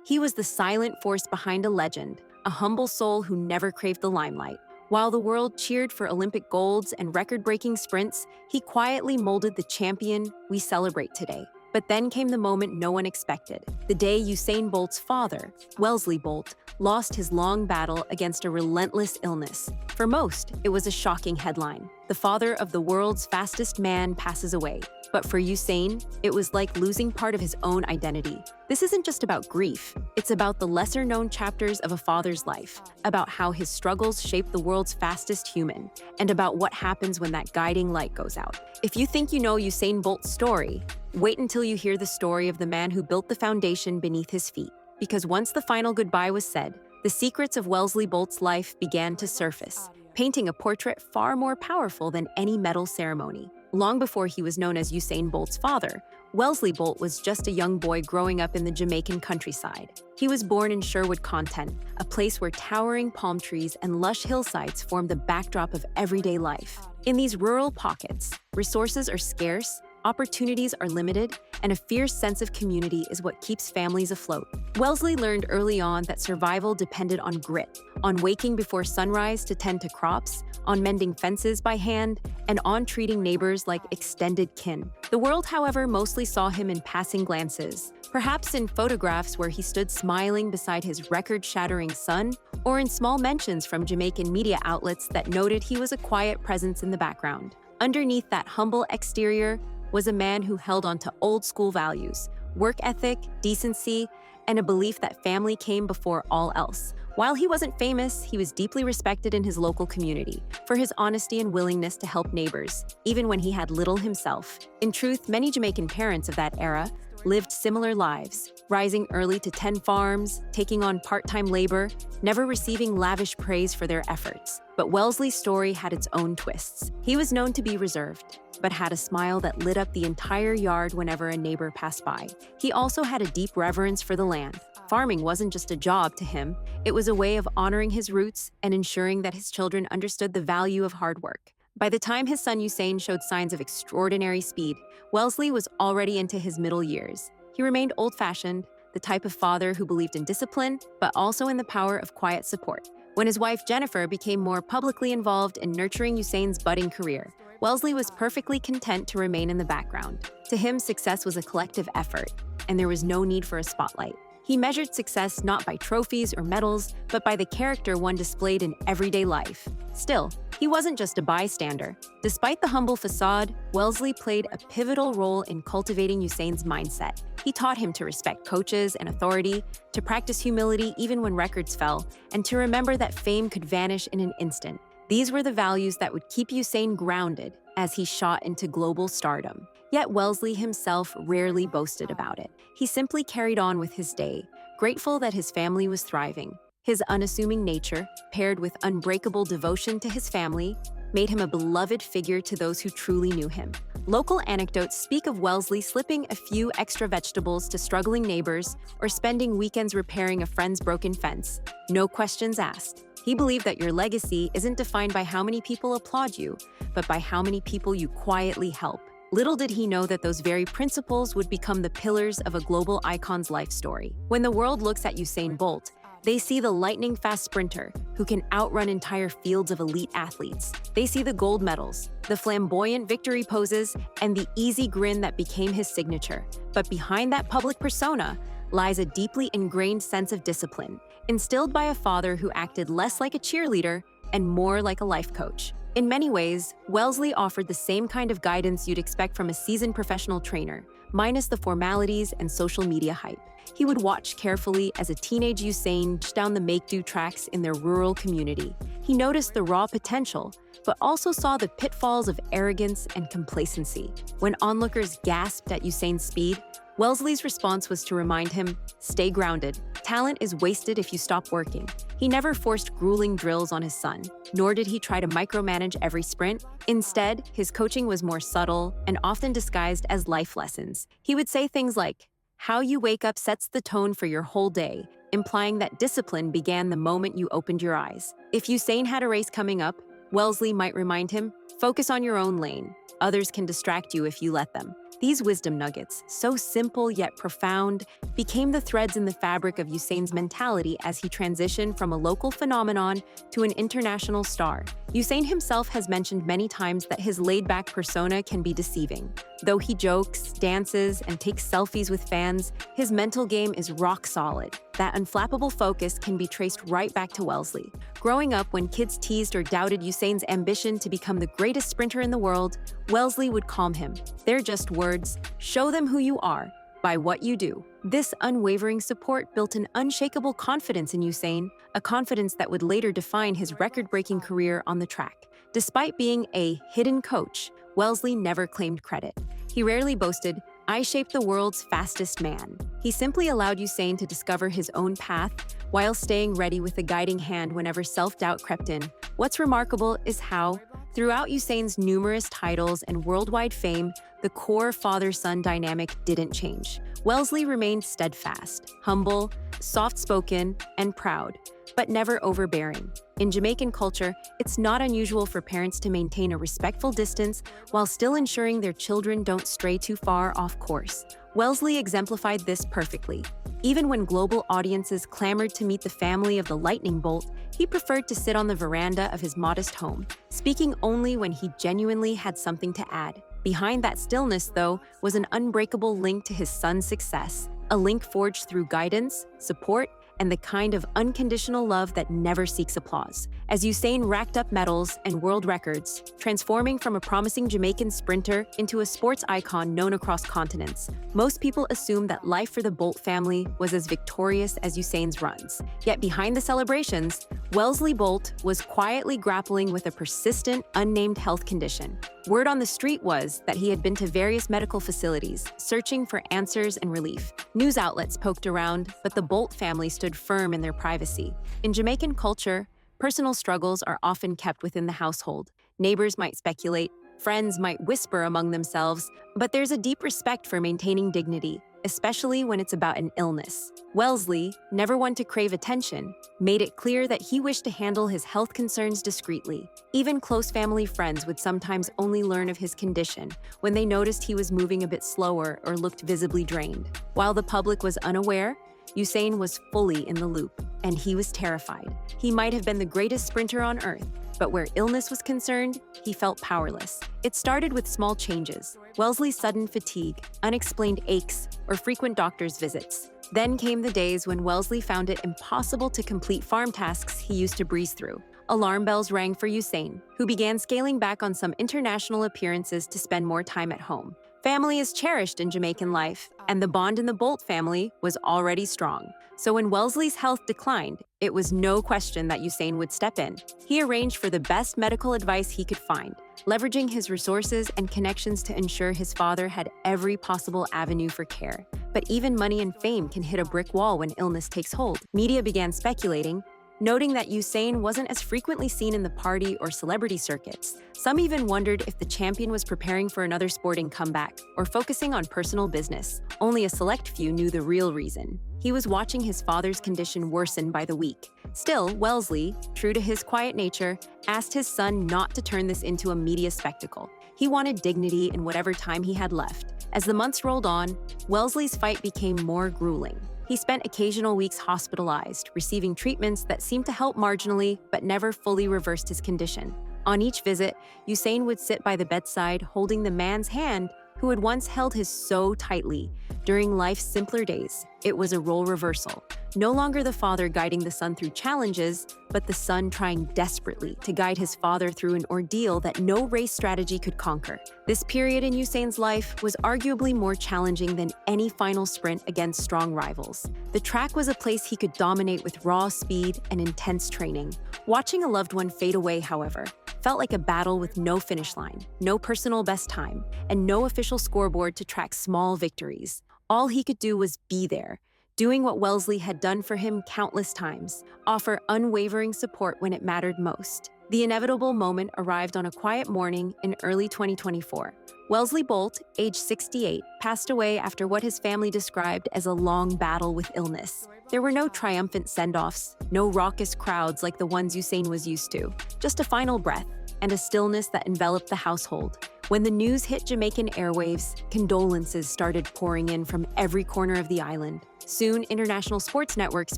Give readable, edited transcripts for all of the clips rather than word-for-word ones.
He was the silent force behind a legend, a humble soul who never craved the limelight. While the world cheered for Olympic golds and record-breaking sprints, he quietly molded the champion we celebrate today. But then came the moment no one expected, the day Usain Bolt's father, Wellesley Bolt, lost his long battle against a relentless illness. For most, it was a shocking headline. The father of the world's fastest man passes away. But for Usain, it was like losing part of his own identity. This isn't just about grief. It's about the lesser-known chapters of a father's life, about how his struggles shaped the world's fastest human, and about what happens when that guiding light goes out. If you think you know Usain Bolt's story, wait until you hear the story of the man who built the foundation beneath his feet. Because once the final goodbye was said, the secrets of Wellesley Bolt's life began to surface, painting a portrait far more powerful than any medal ceremony. Long before he was known as Usain Bolt's father, Wellesley Bolt was just a young boy growing up in the Jamaican countryside. He was born in Sherwood-Content, a place where towering palm trees and lush hillsides formed the backdrop of everyday life. In these rural pockets, resources are scarce, opportunities are limited, and a fierce sense of community is what keeps families afloat. Wellesley learned early on that survival depended on grit, on waking before sunrise to tend to crops, on mending fences by hand, and on treating neighbors like extended kin. The world, however, mostly saw him in passing glances, perhaps in photographs where he stood smiling beside his record-shattering son, or in small mentions from Jamaican media outlets that noted he was a quiet presence in the background. Underneath that humble exterior was a man who held on to old-school values, work ethic, decency, and a belief that family came before all else. While he wasn't famous, he was deeply respected in his local community for his honesty and willingness to help neighbors, even when he had little himself. In truth, many Jamaican parents of that era lived similar lives, rising early to tend farms, taking on part-time labor, never receiving lavish praise for their efforts. But Wellesley's story had its own twists. He was known to be reserved, but had a smile that lit up the entire yard whenever a neighbor passed by. He also had a deep reverence for the land. Farming wasn't just a job to him, it was a way of honoring his roots and ensuring that his children understood the value of hard work. By the time his son Usain showed signs of extraordinary speed, Wellesley was already into his middle years. He remained old-fashioned, the type of father who believed in discipline, but also in the power of quiet support. When his wife Jennifer became more publicly involved in nurturing Usain's budding career, Wellesley was perfectly content to remain in the background. To him, success was a collective effort, and there was no need for a spotlight. He measured success not by trophies or medals, but by the character one displayed in everyday life. Still, he wasn't just a bystander. Despite the humble facade, Wellesley played a pivotal role in cultivating Usain's mindset. He taught him to respect coaches and authority, to practice humility even when records fell, and to remember that fame could vanish in an instant. These were the values that would keep Usain grounded as he shot into global stardom. Yet Wellesley himself rarely boasted about it. He simply carried on with his day, grateful that his family was thriving. His unassuming nature, paired with unbreakable devotion to his family, made him a beloved figure to those who truly knew him. Local anecdotes speak of Wellesley slipping a few extra vegetables to struggling neighbors or spending weekends repairing a friend's broken fence. No questions asked. He believed that your legacy isn't defined by how many people applaud you, but by how many people you quietly help. Little did he know that those very principles would become the pillars of a global icon's life story. When the world looks at Usain Bolt, they see the lightning-fast sprinter who can outrun entire fields of elite athletes. They see the gold medals, the flamboyant victory poses, and the easy grin that became his signature. But behind that public persona lies a deeply ingrained sense of discipline, instilled by a father who acted less like a cheerleader and more like a life coach. In many ways, Wellesley offered the same kind of guidance you'd expect from a seasoned professional trainer, minus the formalities and social media hype. He would watch carefully as a teenage Usain dashed down the make-do tracks in their rural community. He noticed the raw potential, but also saw the pitfalls of arrogance and complacency. When onlookers gasped at Usain's speed, Wellesley's response was to remind him, stay grounded. Talent is wasted if you stop working. He never forced grueling drills on his son, nor did he try to micromanage every sprint. Instead, his coaching was more subtle and often disguised as life lessons. He would say things like, how you wake up sets the tone for your whole day, implying that discipline began the moment you opened your eyes. If Usain had a race coming up, Wellesley might remind him, focus on your own lane. Others can distract you if you let them. These wisdom nuggets, so simple yet profound, became the threads in the fabric of Usain's mentality as he transitioned from a local phenomenon to an international star. Usain himself has mentioned many times that his laid-back persona can be deceiving. Though he jokes, dances, and takes selfies with fans, his mental game is rock solid. That unflappable focus can be traced right back to Wellesley. Growing up, when kids teased or doubted Usain's ambition to become the greatest sprinter in the world, Wellesley would calm him. They're just words. Show them who you are by what you do. This unwavering support built an unshakable confidence in Usain, a confidence that would later define his record-breaking career on the track. Despite being a hidden coach, Wellesley never claimed credit. He rarely boasted, "I shaped the world's fastest man." He simply allowed Usain to discover his own path while staying ready with a guiding hand whenever self-doubt crept in. What's remarkable is how, throughout Usain's numerous titles and worldwide fame, the core father-son dynamic didn't change. Wellesley remained steadfast, humble, soft-spoken, and proud, but never overbearing. In Jamaican culture, it's not unusual for parents to maintain a respectful distance while still ensuring their children don't stray too far off course. Wellesley exemplified this perfectly. Even when global audiences clamored to meet the family of the Lightning Bolt, he preferred to sit on the veranda of his modest home, speaking only when he genuinely had something to add. Behind that stillness, though, was an unbreakable link to his son's success, a link forged through guidance, support, and the kind of unconditional love that never seeks applause. As Usain racked up medals and world records, transforming from a promising Jamaican sprinter into a sports icon known across continents, most people assumed that life for the Bolt family was as victorious as Usain's runs. Yet behind the celebrations, Wellesley Bolt was quietly grappling with a persistent, unnamed health condition. Word on the street was that he had been to various medical facilities, searching for answers and relief. News outlets poked around, but the Bolt family stood firm in their privacy. In Jamaican culture, personal struggles are often kept within the household. Neighbors might speculate, friends might whisper among themselves, but there's a deep respect for maintaining dignity, especially when it's about an illness. Wellesley, never one to crave attention, made it clear that he wished to handle his health concerns discreetly. Even close family friends would sometimes only learn of his condition when they noticed he was moving a bit slower or looked visibly drained. While the public was unaware, Usain was fully in the loop, and he was terrified. He might have been the greatest sprinter on earth, but where illness was concerned, he felt powerless. It started with small changes: Wellesley's sudden fatigue, unexplained aches, or frequent doctor's visits. Then came the days when Wellesley found it impossible to complete farm tasks he used to breeze through. Alarm bells rang for Usain, who began scaling back on some international appearances to spend more time at home. Family is cherished in Jamaican life, and the bond in the Bolt family was already strong. So when Wellesley's health declined, it was no question that Usain would step in. He arranged for the best medical advice he could find, leveraging his resources and connections to ensure his father had every possible avenue for care. But even money and fame can hit a brick wall when illness takes hold. Media began speculating, noting that Usain wasn't as frequently seen in the party or celebrity circuits. Some even wondered if the champion was preparing for another sporting comeback or focusing on personal business. Only a select few knew the real reason. He was watching his father's condition worsen by the week. Still, Wellesley, true to his quiet nature, asked his son not to turn this into a media spectacle. He wanted dignity in whatever time he had left. As the months rolled on, Wellesley's fight became more grueling. He spent occasional weeks hospitalized, receiving treatments that seemed to help marginally but never fully reversed his condition. On each visit, Usain would sit by the bedside holding the man's hand who had once held his so tightly. During life's simpler days, it was a role reversal. No longer the father guiding the son through challenges, but the son trying desperately to guide his father through an ordeal that no race strategy could conquer. This period in Usain's life was arguably more challenging than any final sprint against strong rivals. The track was a place he could dominate with raw speed and intense training. Watching a loved one fade away, however, felt like a battle with no finish line, no personal best time, and no official scoreboard to track small victories. All he could do was be there, doing what Wellesley had done for him countless times, offer unwavering support when it mattered most. The inevitable moment arrived on a quiet morning in early 2024. Wellesley Bolt, age 68, passed away after what his family described as a long battle with illness. There were no triumphant send-offs, no raucous crowds like the ones Usain was used to, just a final breath, and a stillness that enveloped the household. When the news hit Jamaican airwaves, condolences started pouring in from every corner of the island. Soon, international sports networks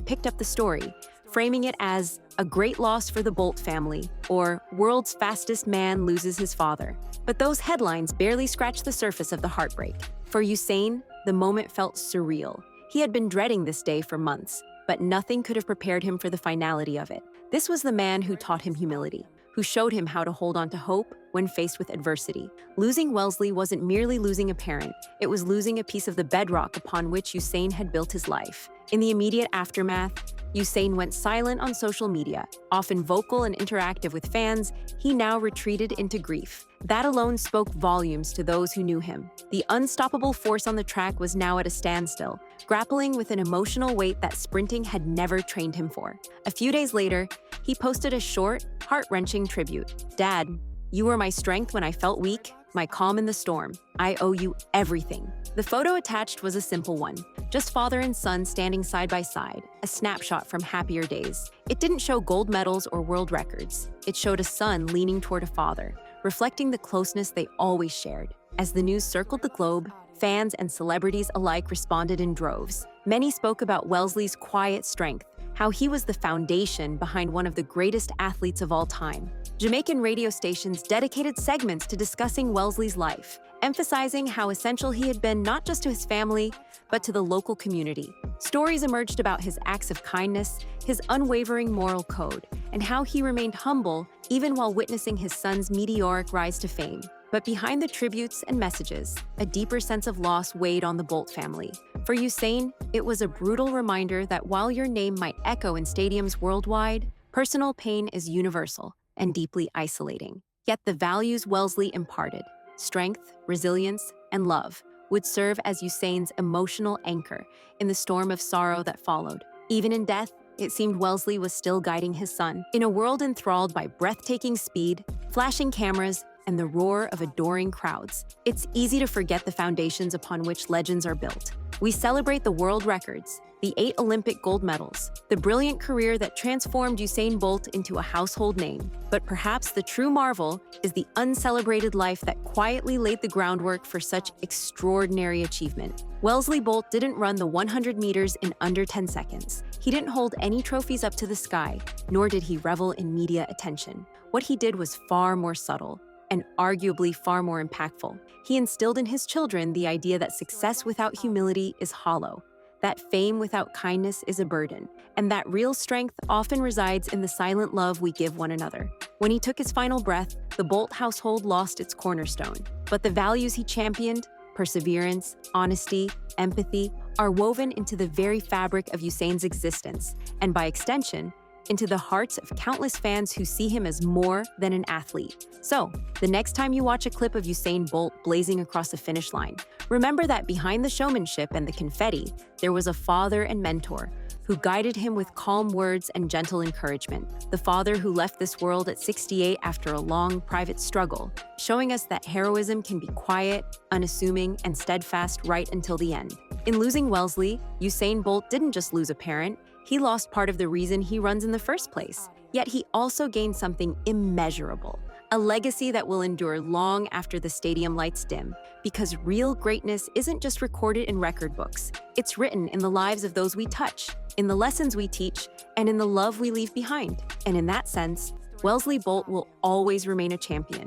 picked up the story, framing it as a great loss for the Bolt family, or world's fastest man loses his father. But those headlines barely scratched the surface of the heartbreak. For Usain, the moment felt surreal. He had been dreading this day for months, but nothing could have prepared him for the finality of it. This was the man who taught him humility, who showed him how to hold on to hope when faced with adversity. Losing Wellesley wasn't merely losing a parent, it was losing a piece of the bedrock upon which Usain had built his life. In the immediate aftermath, Usain went silent on social media. Often vocal and interactive with fans, he now retreated into grief. That alone spoke volumes to those who knew him. The unstoppable force on the track was now at a standstill, grappling with an emotional weight that sprinting had never trained him for. A few days later, he posted a short, heart-wrenching tribute. "Dad, you were my strength when I felt weak, my calm in the storm. I owe you everything." The photo attached was a simple one, just father and son standing side by side, a snapshot from happier days. It didn't show gold medals or world records. It showed a son leaning toward a father, reflecting the closeness they always shared. As the news circled the globe, fans and celebrities alike responded in droves. Many spoke about Wellesley's quiet strength, how he was the foundation behind one of the greatest athletes of all time. Jamaican radio stations dedicated segments to discussing Wellesley's life, emphasizing how essential he had been not just to his family, but to the local community. Stories emerged about his acts of kindness, his unwavering moral code, and how he remained humble even while witnessing his son's meteoric rise to fame. But behind the tributes and messages, a deeper sense of loss weighed on the Bolt family. For Usain, it was a brutal reminder that while your name might echo in stadiums worldwide, personal pain is universal and deeply isolating. Yet the values Wellesley imparted, strength, resilience, and love, would serve as Usain's emotional anchor in the storm of sorrow that followed. Even in death, it seemed Wellesley was still guiding his son. In a world enthralled by breathtaking speed, flashing cameras, and the roar of adoring crowds, it's easy to forget the foundations upon which legends are built. We celebrate the world records, the 8 Olympic gold medals, the brilliant career that transformed Usain Bolt into a household name. But perhaps the true marvel is the uncelebrated life that quietly laid the groundwork for such extraordinary achievement. Wellesley Bolt didn't run the 100 meters in under 10 seconds. He didn't hold any trophies up to the sky, nor did he revel in media attention. What he did was far more subtle, and arguably far more impactful. He instilled in his children the idea that success without humility is hollow, that fame without kindness is a burden, and that real strength often resides in the silent love we give one another. When he took his final breath, the Bolt household lost its cornerstone. But the values he championed, perseverance, honesty, empathy, are woven into the very fabric of Usain's existence, and by extension, into the hearts of countless fans who see him as more than an athlete. So, the next time you watch a clip of Usain Bolt blazing across the finish line, remember that behind the showmanship and the confetti, there was a father and mentor who guided him with calm words and gentle encouragement. The father who left this world at 68 after a long private struggle, showing us that heroism can be quiet, unassuming, and steadfast right until the end. In losing Wellesley, Usain Bolt didn't just lose a parent, he lost part of the reason he runs in the first place. Yet he also gained something immeasurable, a legacy that will endure long after the stadium lights dim. Because real greatness isn't just recorded in record books, it's written in the lives of those we touch, in the lessons we teach, and in the love we leave behind. And in that sense, Wellesley Bolt will always remain a champion,